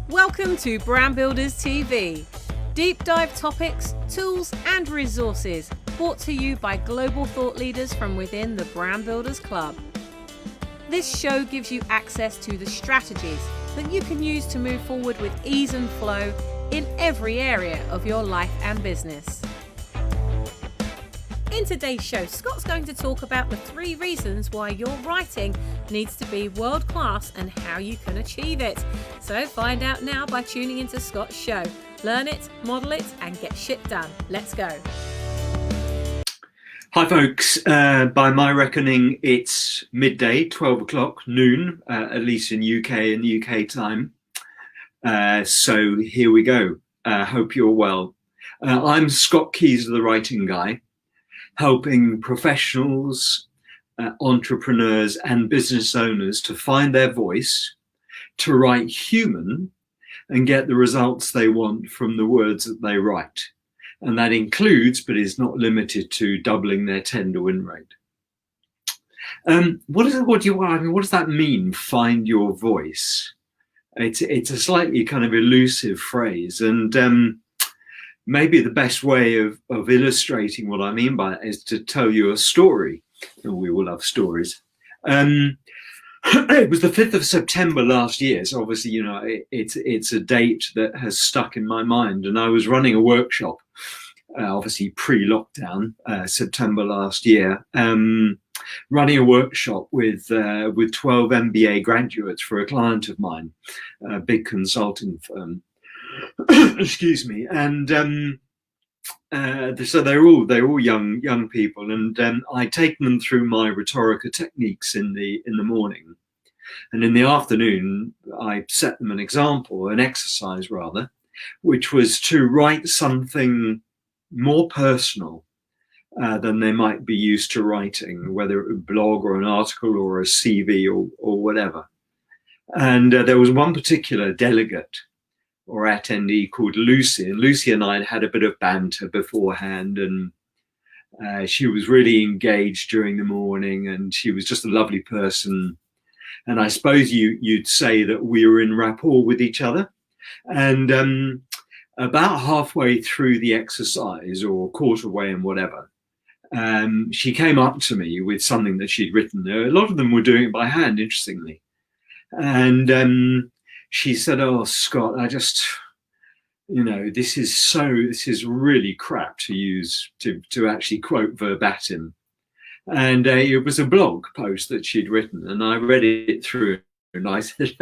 Welcome to Brand Builders TV. Deep dive topics, tools and resources brought to you by global thought leaders from within the Brand Builders Club. This show gives you access to the strategies that you can use to move forward with ease and flow in every area of your life and business. In today's show, Scott's going to talk about the 3 reasons why your writing needs to be world class and how you can achieve it. So find out now by tuning into Scott's show. Learn it, model it, and get shit done. Let's go. Hi folks, by my reckoning it's midday, 12 o'clock, noon, at least in UK time. So here we go. Hope you're well. I'm Scott Keys, the writing guy, helping professionals, entrepreneurs and business owners to find their voice, to write human and get the results they want from the words that they write. And that includes, but is not limited to, doubling their tender win rate. What does that mean, find your voice? It's a slightly kind of elusive phrase, and maybe the best way of illustrating what I mean by it is to tell you a story. We all love stories. It was the 5th of September last year, so obviously, you know, it's a date that has stuck in my mind. And I was running a workshop, obviously pre-lockdown, September last year, running a workshop with 12 MBA graduates for a client of mine, a big consulting firm. Excuse me, and so they're all young people, and I'd taken them through my rhetorical techniques in the morning, and in the afternoon I set them an exercise rather, which was to write something more personal than they might be used to writing, whether it was a blog or an article or a CV or whatever. And there was one particular delegate or attendee called Lucy, and Lucy and I had a bit of banter beforehand, and she was really engaged during the morning, and she was just a lovely person. And I suppose you'd say that we were in rapport with each other. And about halfway through the exercise, or quarter way and whatever, she came up to me with something that she'd written. A lot of them were doing it by hand, interestingly. And she said, "Oh, Scott, I just, you know, this is really crap to use, to actually quote verbatim." And it was a blog post that she'd written, and I read it through, and I said,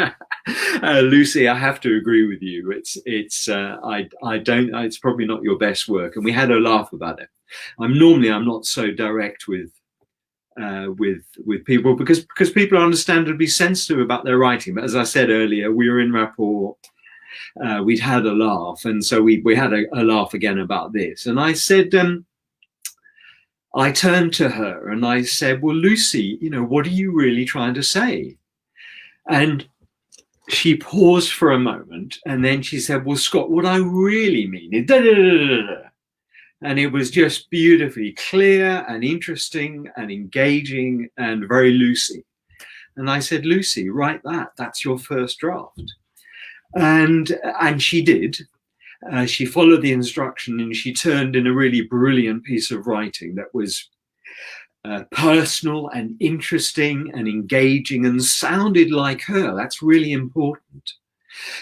"Lucy, I have to agree with you. It's probably not your best work." And we had a laugh about it. I'm not so direct with people because people are understandably sensitive about their writing. But as I said earlier, we were in rapport. We'd had a laugh, and so we had a laugh again about this. And I said, I turned to her and I said, "Well, Lucy, you know, what are you really trying to say?" And she paused for a moment, and then she said, "Well, Scott, what I really mean is da da da da da." And it was just beautifully clear and interesting and engaging and very Lucy. And I said, "Lucy, write that. That's your first draft." And she did. She followed the instruction, and she turned in a really brilliant piece of writing that was personal and interesting and engaging and sounded like her. That's really important.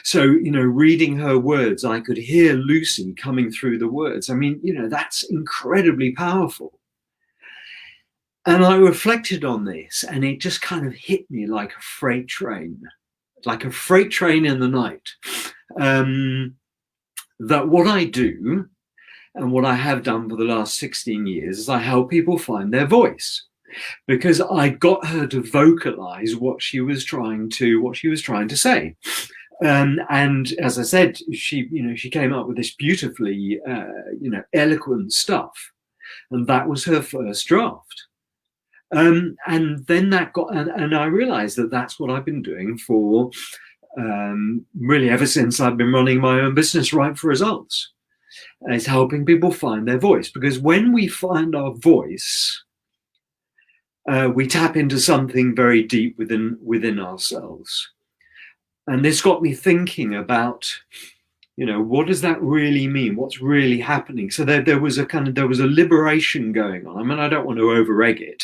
So, you know, reading her words, I could hear Lucy coming through the words. I mean, you know, that's incredibly powerful. And I reflected on this, and it just kind of hit me like a freight train in the night. That what I do and what I have done for the last 16 years is I help people find their voice, because I got her to vocalize what she was trying to say. And as I said, she came up with this beautifully, eloquent stuff, and that was her first draft. And then that got, and I realized that that's what I've been doing for really ever since I've been running my own business, Right for Results. Is helping people find their voice, because when we find our voice, we tap into something very deep within ourselves. And this got me thinking about, what does that really mean? What's really happening? So there was a liberation going on. I mean, I don't want to over-egg it.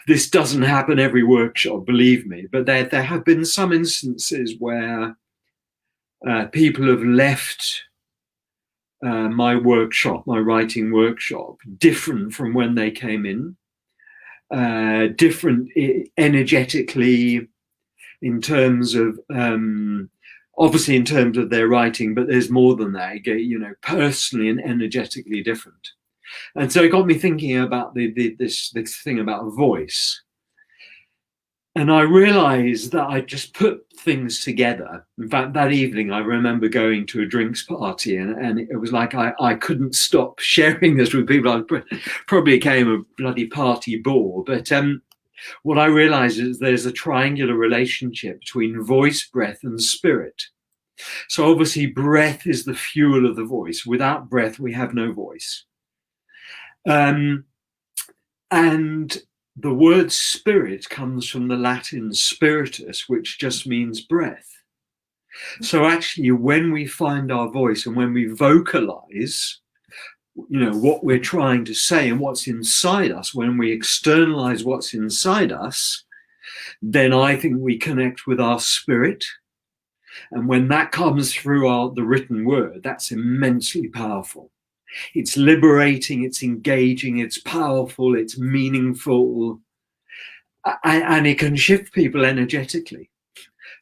This doesn't happen every workshop, believe me. But there have been some instances where people have left my writing workshop, different from when they came in, different energetically, in terms of obviously in terms of their writing, but there's more than that, personally and energetically different. And so it got me thinking about this thing about voice. And I realized that I just put things together. In fact, that evening, I remember going to a drinks party, and it was like I couldn't stop sharing this with people. I probably became a bloody party bore. But what I realized is there's a triangular relationship between voice, breath, and spirit. So obviously, breath is the fuel of the voice. Without breath, we have no voice. And the word spirit comes from the Latin spiritus, which just means breath. So actually, when we find our voice and when we vocalize, what we're trying to say and what's inside us, when we externalize what's inside us, then I think we connect with our spirit. And when that comes through the written word, that's immensely powerful. It's liberating, it's engaging, it's powerful, it's meaningful, and it can shift people energetically.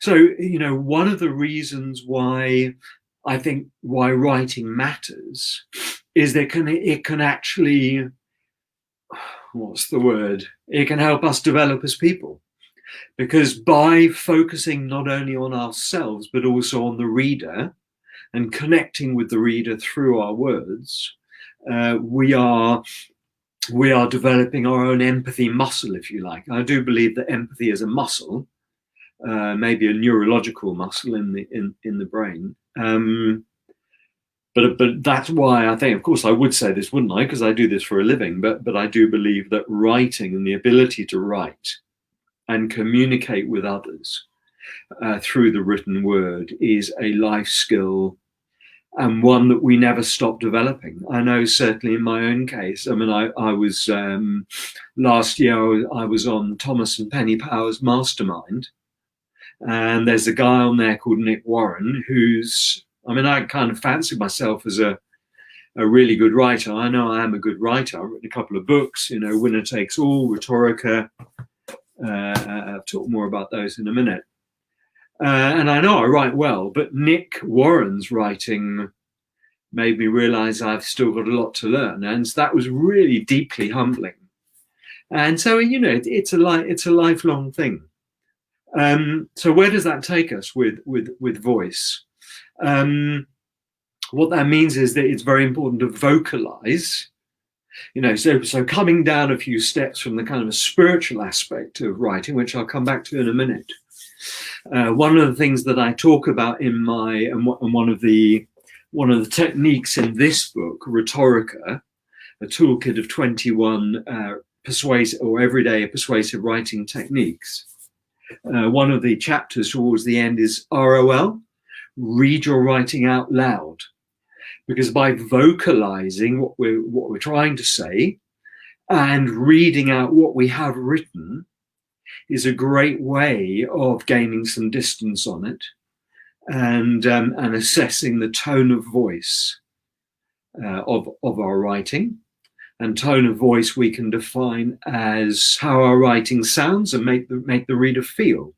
So, one of the reasons why I think why writing matters is that it can actually, it can help us develop as people. Because by focusing not only on ourselves, but also on the reader, and connecting with the reader through our words, we are developing our own empathy muscle, if you like. I do believe that empathy is a muscle, maybe a neurological muscle in the brain. But that's why I think, of course, I would say this, wouldn't I? Because I do this for a living. But I do believe that writing and the ability to write and communicate with others through the written word is a life skill, and one that we never stop developing. I know certainly in my own case, I mean, I was, last year, I was on Thomas and Penny Power's Mastermind, and there's a guy on there called Nick Warren, I kind of fancy myself as a really good writer. I know I am a good writer. I've written a couple of books, Winner Takes All, Rhetorica. I'll talk more about those in a minute. And I know I write well, but Nick Warren's writing made me realize I've still got a lot to learn. And that was really deeply humbling. And so, it's a lifelong thing. So where does that take us with voice? What that means is that it's very important to vocalize. So coming down a few steps from the kind of a spiritual aspect of writing, which I'll come back to in a minute. One of the things that I talk about in one of the techniques in this book, Rhetorica, a toolkit of 21 persuasive or everyday persuasive writing techniques. One of the chapters towards the end is ROL, read your writing out loud. Because by vocalizing what we're trying to say and reading out what we have written is a great way of gaining some distance on it and assessing the tone of voice of our writing. And tone of voice we can define as how our writing sounds and make the reader feel.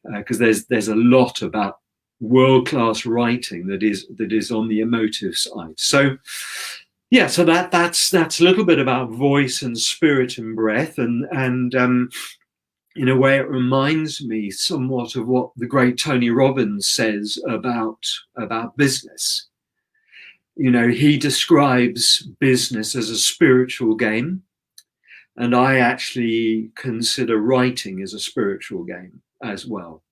Because there's a lot about world-class writing that is on the emotive side. So that's a little bit about voice and spirit and breath, and in a way it reminds me somewhat of what the great Tony Robbins says about business. He describes business as a spiritual game, and I actually consider writing as a spiritual game as well.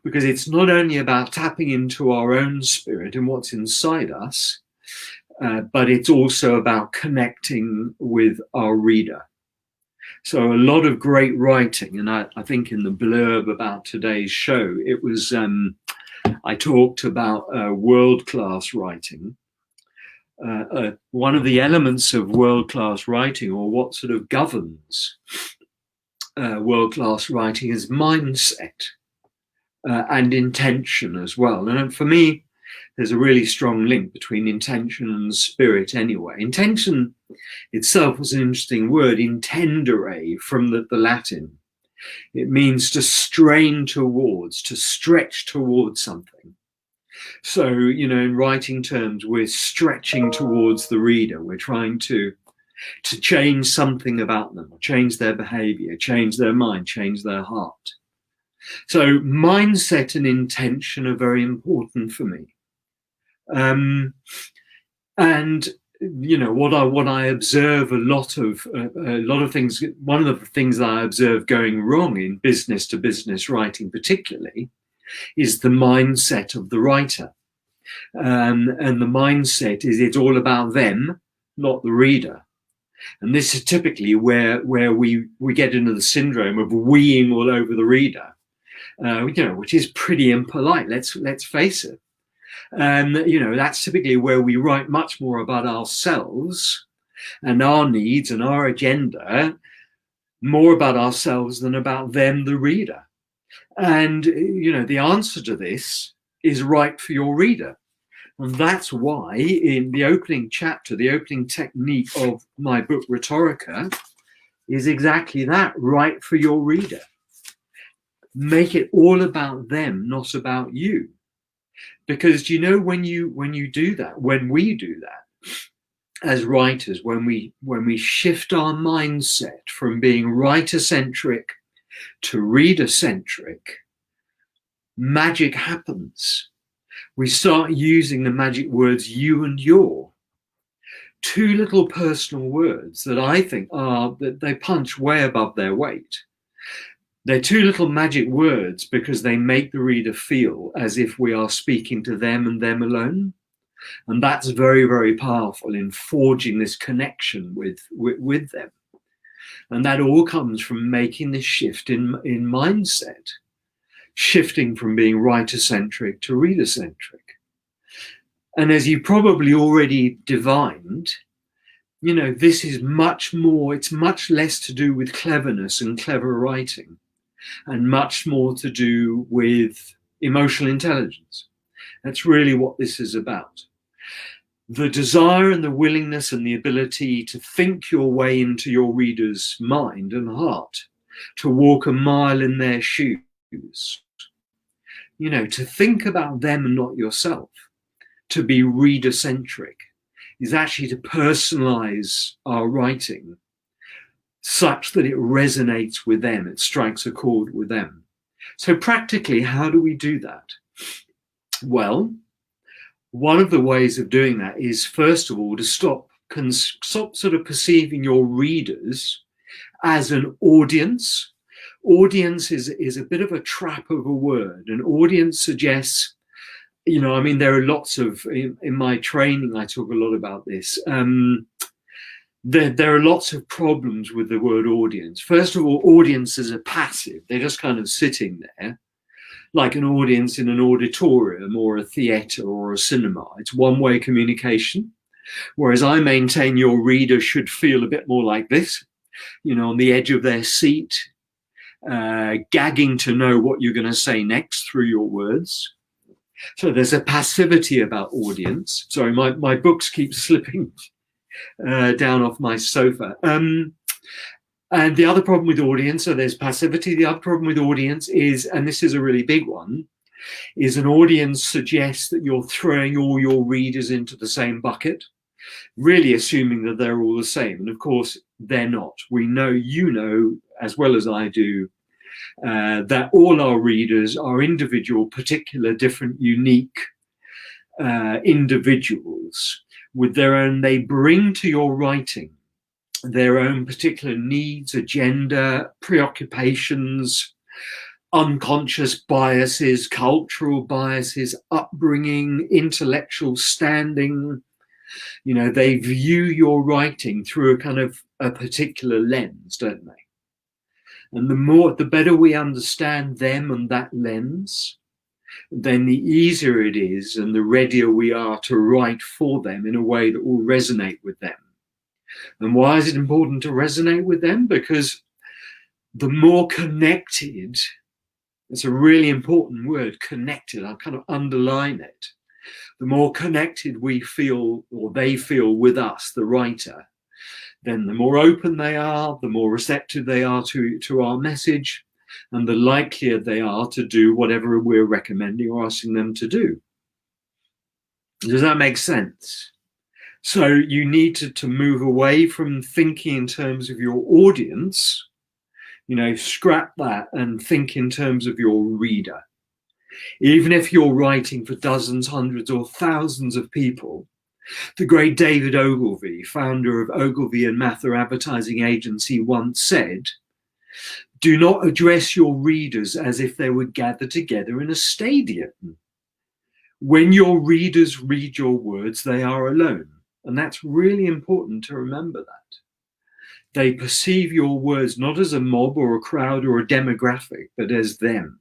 Because it's not only about tapping into our own spirit and what's inside us, but it's also about connecting with our reader. So a lot of great writing, and I think in the blurb about today's show, it was I talked about world-class writing. One of the elements of world-class writing, or what sort of governs world-class writing, is mindset and intention as well. And for me, there's a really strong link between intention and spirit anyway. Intention itself was an interesting word, intendere, from the Latin. It means to strain towards, to stretch towards something. So, in writing terms, we're stretching towards the reader. We're trying to change something about them, or change their behavior, change their mind, change their heart. So mindset and intention are very important for me. And what I observe a lot of things. One of the things that I observe going wrong in business to business writing, particularly, is the mindset of the writer. And the mindset is it's all about them, not the reader. And this is typically where we get into the syndrome of weeing all over the reader, which is pretty impolite. Let's face it. That's typically where we write much more about ourselves and our needs and our agenda, more about ourselves than about them, the reader. And, the answer to this is write for your reader. And that's why in the opening chapter, the opening technique of my book, Rhetorica, is exactly that: write for your reader. Make it all about them, not about you. Because when you do that, when we do that as writers, when we shift our mindset from being writer-centric to reader-centric, magic happens. We start using the magic words you and your. Two little personal words that I think that they punch way above their weight. They're two little magic words because they make the reader feel as if we are speaking to them and them alone. And that's very, very powerful in forging this connection with them. And that all comes from making this shift in mindset, shifting from being writer-centric to reader-centric. And as you probably already divined, this is much more, it's much less to do with cleverness and clever writing, and much more to do with emotional intelligence. That's really what this is about. The desire and the willingness and the ability to think your way into your reader's mind and heart, to walk a mile in their shoes, to think about them and not yourself, to be reader-centric, is actually to personalize our writing such that it resonates with them, it strikes a chord with them. So practically, how do we do that? Well, one of the ways of doing that is, first of all, to stop sort of perceiving your readers as an audience. Audience is a bit of a trap of a word. An audience suggests, there are lots of, in my training, I talk a lot about this. There are lots of problems with the word audience. First of all, audiences are passive. They're just kind of sitting there, like an audience in an auditorium or a theatre or a cinema. It's one-way communication. Whereas I maintain your reader should feel a bit more like this, on the edge of their seat, gagging to know what you're going to say next through your words. So there's a passivity about audience. Sorry, my books keep slipping down off my sofa. And the other problem with audience, so there's passivity. The other problem with audience is, and this is a really big one, is an audience suggests that you're throwing all your readers into the same bucket, really assuming that they're all the same. And of course, they're not. We know, as well as I do, that all our readers are individual, particular, different, unique individuals with their own, they bring to your writing their own particular needs, agenda, preoccupations, unconscious biases, cultural biases, upbringing, intellectual standing. They view your writing through a kind of a particular lens, don't they? And the better we understand them and that lens, then the easier it is and the readier we are to write for them in a way that will resonate with them. And why is it important to resonate with them? Because the more connected, it's a really important word, connected, I'll kind of underline it. The more connected we feel, or they feel with us, the writer, then the more open they are, the more receptive they are to our message, and the likelier they are to do whatever we're recommending or asking them to do. Does that make sense? So you need to move away from thinking in terms of your audience, scrap that and think in terms of your reader. Even if you're writing for dozens, hundreds, or thousands of people, the great David Ogilvy, founder of Ogilvy and Mather Advertising Agency, once said, "Do not address your readers as if they were gathered together in a stadium. When your readers read your words, they are alone." And that's really important to remember that. They perceive your words not as a mob or a crowd or a demographic, but as them,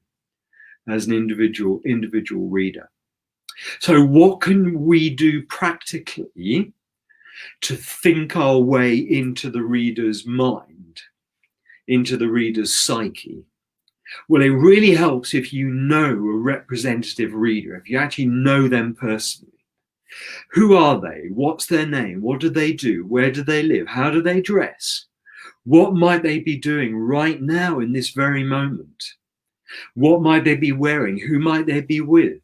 as an individual reader. So what can we do practically to think our way into the reader's mind, into the reader's psyche? Well, it really helps if you know a representative reader, if you actually know them personally. Who are they? What's their name? What do they do? Where do they live? How do they dress? What might they be doing right now in this very moment? What might they be wearing? Who might they be with?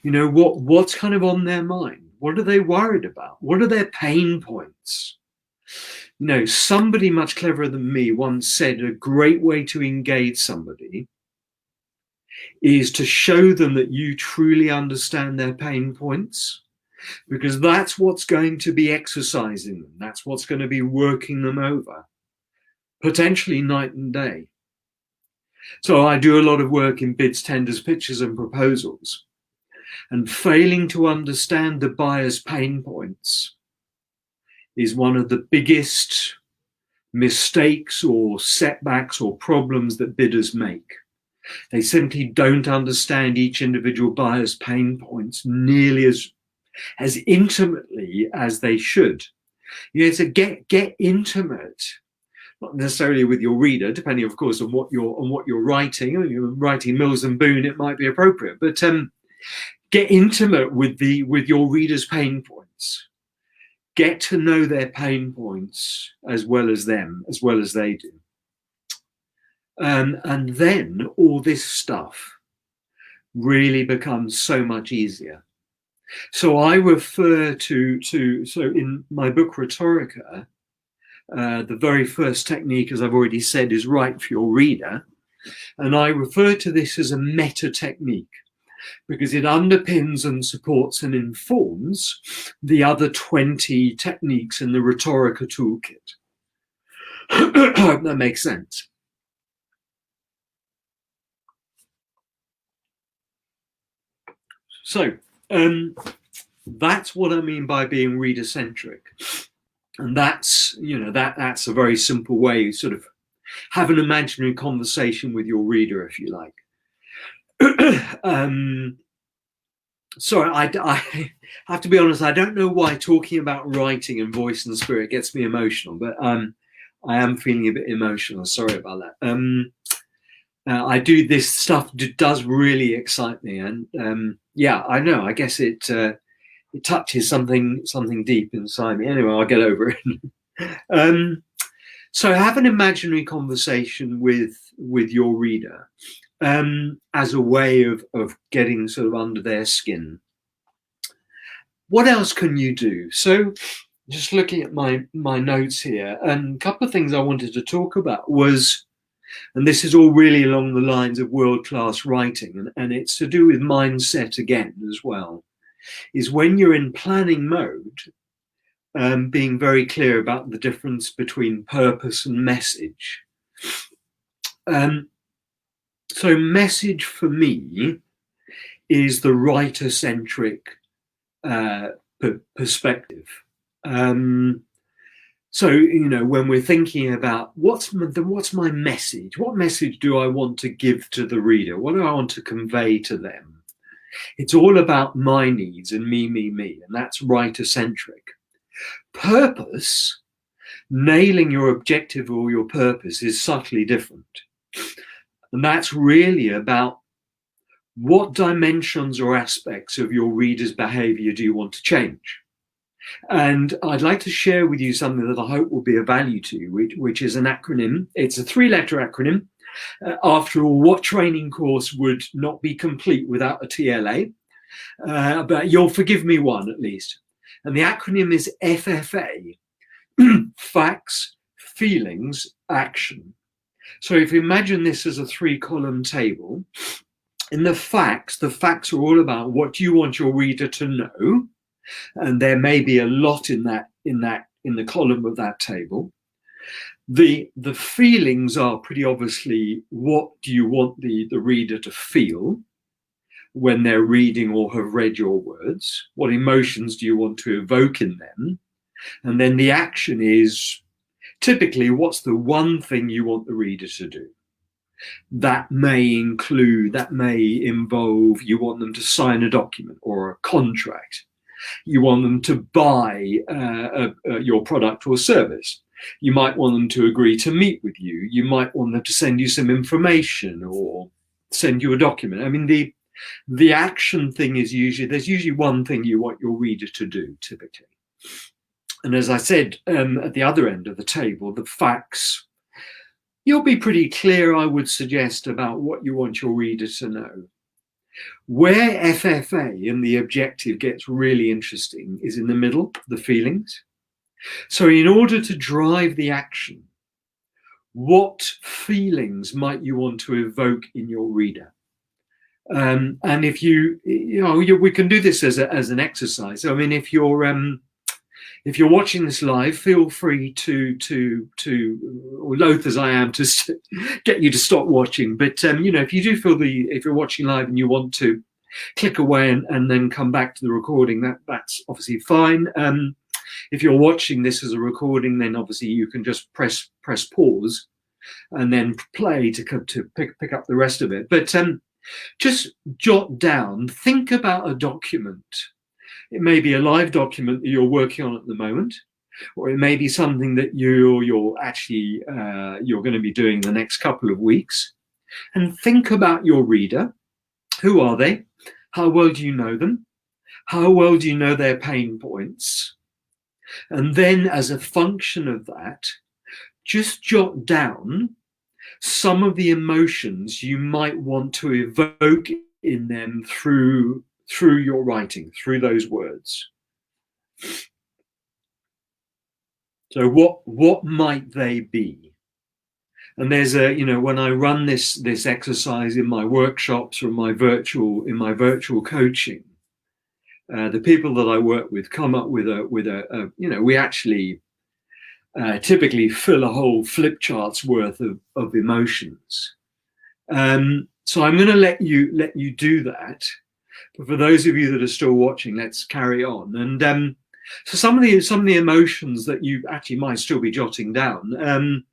What's kind of on their mind? What are they worried about? What are their pain points? Somebody much cleverer than me once said a great way to engage somebody is to show them that you truly understand their pain points, because that's what's going to be exercising them. That's what's going to be working them over, potentially night and day. So I do a lot of work in bids, tenders, pitches, and proposals. And failing to understand the buyer's pain points is one of the biggest mistakes or setbacks or problems that bidders make. They simply don't understand each individual buyer's pain points nearly as intimately as they should. So get intimate, not necessarily with your reader, depending, of course, on what you're writing. When you're writing Mills and Boon, it might be appropriate, but get intimate with your reader's pain points. Get to know their pain points as well as they do. And then all this stuff really becomes so much easier. So I refer so in my book Rhetorica, the very first technique, as I've already said, is write for your reader. And I refer to this as a meta technique, because it underpins and supports and informs the other 20 techniques in the Rhetorica toolkit. I hope that makes sense. So that's what I mean by being reader-centric. And that's a very simple way, sort of have an imaginary conversation with your reader, if you like. Sorry, I have to be honest, I don't know why talking about writing and voice and spirit gets me emotional, but I am feeling a bit emotional. Sorry about that. I do this stuff does really excite me, and yeah, I know. I guess it touches something deep inside me. Anyway, I'll get over it. So have an imaginary conversation with your reader as a way of getting sort of under their skin. What else can you do? So just looking at my notes here, and a couple of things I wanted to talk about was, and this is all really along the lines of world-class writing, and it's to do with mindset again as well, is when you're in planning mode, being very clear about the difference between purpose and message. So message for me is the writer-centric perspective. So, when we're thinking about what's my message, what message do I want to give to the reader? What do I want to convey to them? It's all about my needs and me, and that's writer-centric. Purpose, nailing your objective or your purpose, is subtly different. And that's really about what dimensions or aspects of your reader's behavior do you want to change? And I'd like to share with you something that I hope will be of value to you, which is an acronym. It's a 3-letter acronym. After all, what training course would not be complete without a TLA? But you'll forgive me one at least. And the acronym is FFA, Facts, Feelings, Action. So if you imagine this as a 3-column table, in the facts are all about what you want your reader to know. And there may be a lot in the column of that table. The feelings are pretty obviously what do you want the reader to feel when they're reading or have read your words? What emotions do you want to evoke in them? And then the action is typically what's the one thing you want the reader to do? That may involve you want them to sign a document or a contract. You want them to buy your product or service. You might want them to agree to meet with you. You might want them to send you some information or send you a document. I mean, the action thing is there's usually one thing you want your reader to do, typically. And as I said, at the other end of the table, the facts, you'll be pretty clear, I would suggest, about what you want your reader to know. Where FFA and the objective gets really interesting is in the middle, the feelings. So in order to drive the action, what feelings might you want to evoke in your reader? And if we can do this as an exercise. I mean, if you're watching this live, feel free to or loath as I am, to get you to stop watching. But if you do feel if you're watching live and you want to click away and then come back to the recording, that's obviously fine. If you're watching this as a recording, then obviously you can just press pause and then play to pick up the rest of it. But just jot down, think about a document. It may be a live document that you're working on at the moment, or it may be something that you're going to be doing the next couple of weeks. And think about your reader. Who are they? How well do you know them? How well do you know their pain points? And then as a function of that, just jot down some of the emotions you might want to evoke in them through your writing, through those words. So what might they be? And there's when I run this exercise in my workshops or in my virtual coaching, the people that I work with come up with we actually typically fill a whole flip chart's worth of emotions. So I'm going to let you do that. But for those of you that are still watching, let's carry on. And so some of the emotions that you actually might still be jotting down.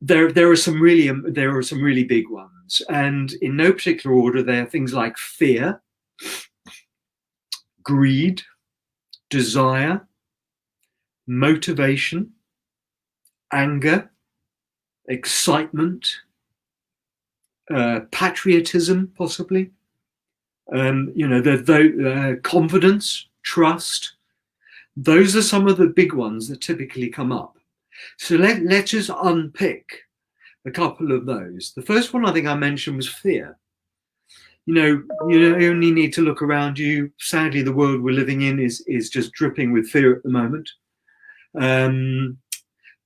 There are some really big ones, and in no particular order, they are things like fear, greed, desire, motivation, anger, excitement, patriotism, possibly. Confidence, trust. Those are some of the big ones that typically come up. So let's just unpick a couple of those. The first one I think I mentioned was fear. You only need to look around you. Sadly, the world we're living in is just dripping with fear at the moment.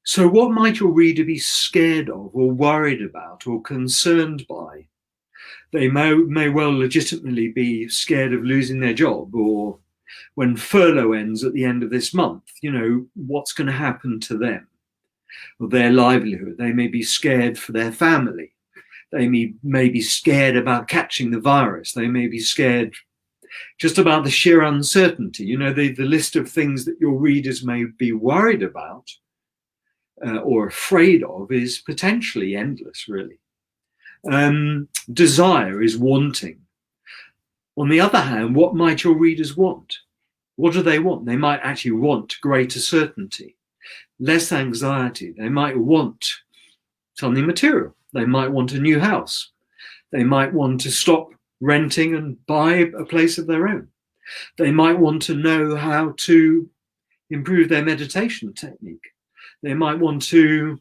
So what might your reader be scared of or worried about or concerned by? They may well legitimately be scared of losing their job, or when furlough ends at the end of this month, what's going to happen to them or their livelihood. They may be scared for their family. They may be scared about catching the virus. They may be scared just about the sheer uncertainty. You know, the list of things that your readers may be worried about or afraid of is potentially endless, really. Desire is wanting. On the other hand, what might your readers want? What do they want? They might actually want greater certainty, less anxiety. They might want something material. They might want a new house. They might want to stop renting and buy a place of their own. They might want to know how to improve their meditation technique. They might want to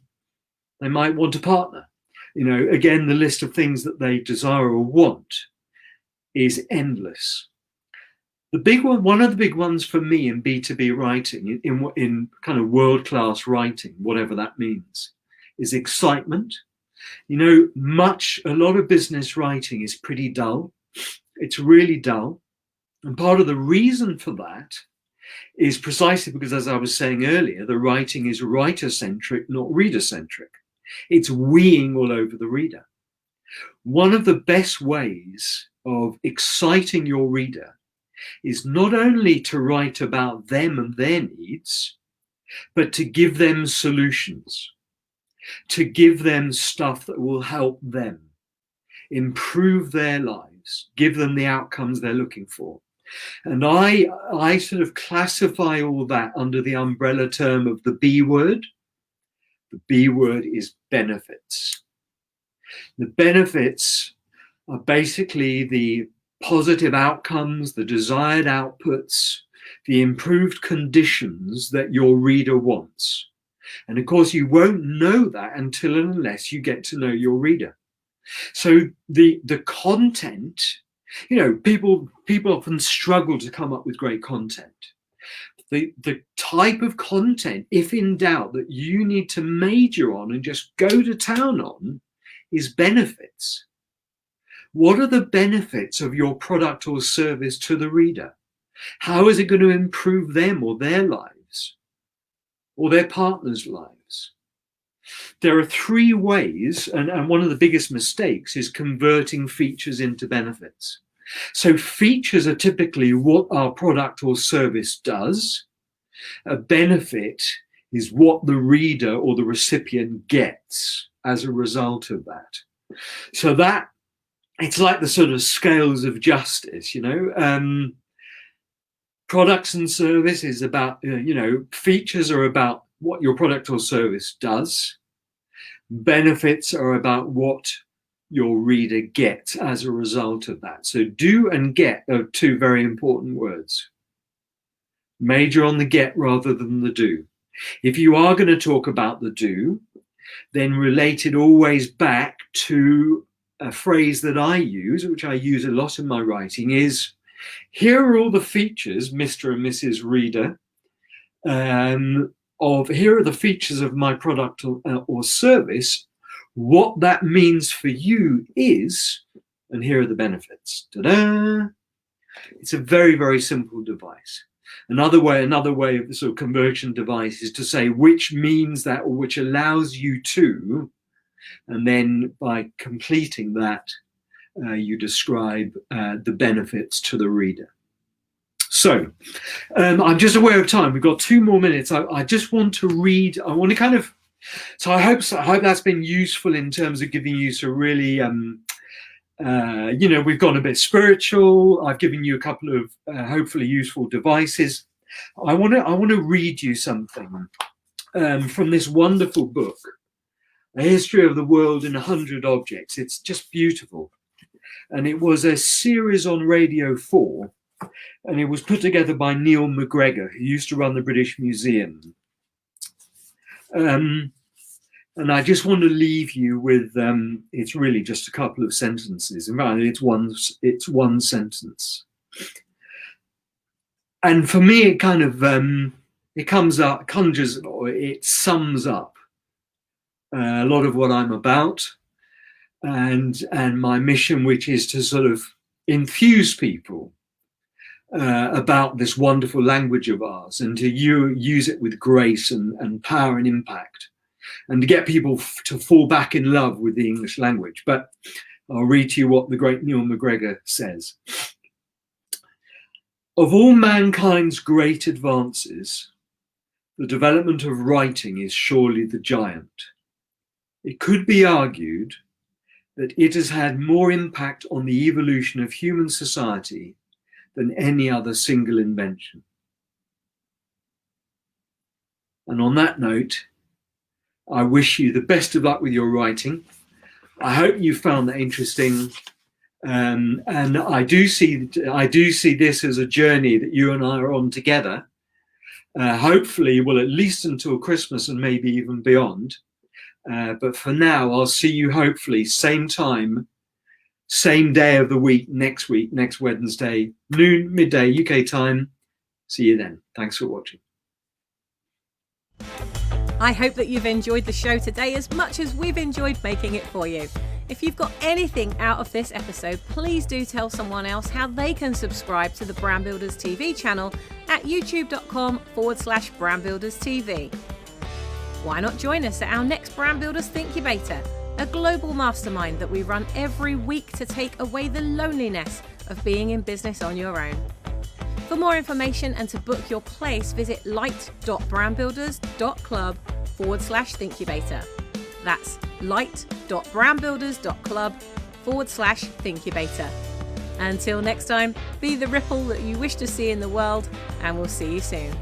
partner. You know, again, the list of things that they desire or want is endless. The big one of the big ones for me in B2B writing, in kind of world-class writing, whatever that means, is excitement. You know, a lot of business writing is pretty dull. It's really dull. And part of the reason for that is precisely because, as I was saying earlier, the writing is writer-centric, not reader-centric. It's weeing all over the reader. One of the best ways of exciting your reader is not only to write about them and their needs, but to give them solutions, to give them stuff that will help them improve their lives, give them the outcomes they're looking for. And I sort of classify all that under the umbrella term of the B word. The B word is benefits. The benefits are basically the positive outcomes, the desired outputs, the improved conditions that your reader wants. And of course, you won't know that until and unless you get to know your reader. So the content, you know, people often struggle to come up with great content. The type of content, if in doubt, that you need to major on and just go to town on is benefits. What are the benefits of your product or service to the reader? How is it going to improve them or their lives or their partner's lives? There are three ways, and one of the biggest mistakes is converting features into benefits. So features are typically what our product or service does. A benefit is what the reader or the recipient gets as a result of that. So that it's like the sort of scales of justice, you know. Products and service is about, you know, features are about what your product or service does. Benefits are about what your reader gets as a result of that. So do and get are two very important words. Major on the get rather than the do. If you are going to talk about the do, then relate it always back to a phrase that I use, which I use a lot in my writing, is here are all the features, Mr. and Mrs. Reader, here are the features of my product or service. What that means for you is, and here are the benefits. Ta-da! It's a very, very simple device. Another way of the sort of conversion device is to say which means that or which allows you to, and then by completing that, you describe the benefits to the reader. So I'm just aware of time. We've got 2 more minutes. I just want to read. I want to kind of. So I hope that's been useful in terms of giving you some really. You know, we've gone a bit spiritual. I've given you a couple of hopefully useful devices. I want to read you something from this wonderful book, A History of the World in 100 Objects. It's just beautiful. And it was a series on Radio 4, and it was put together by Neil McGregor, who used to run the British Museum. And I just want to leave you with, it's really just a couple of sentences. In fact, it's one sentence. And for me, it kind of, it sums up a lot of what I'm about and my mission, which is to sort of infuse people about this wonderful language of ours and to use it with grace and power and impact, and to get people to fall back in love with the English language. But I'll read to you what the great Neil McGregor says. Of all mankind's great advances, the development of writing is surely the giant. It could be argued that it has had more impact on the evolution of human society than any other single invention. And on that note, I wish you the best of luck with your writing. I hope you found that interesting. And I do see this as a journey that you and I are on together. Hopefully, well, at least until Christmas and maybe even beyond. But for now, I'll see you hopefully same time, same day of the week, next Wednesday, noon, midday, UK time. See you then. Thanks for watching. I hope that you've enjoyed the show today as much as we've enjoyed making it for you. If you've got anything out of this episode, please do tell someone else how they can subscribe to the Brand Builders TV channel at youtube.com/brandbuilderstv. Why not join us at our next Brand Builders Thinkubator, a global mastermind that we run every week to take away the loneliness of being in business on your own. For more information and to book your place, visit light.brandbuilders.club/Thinkubator. That's light.brandbuilders.club/Thinkubator. Until next time, be the ripple that you wish to see in the world, and we'll see you soon.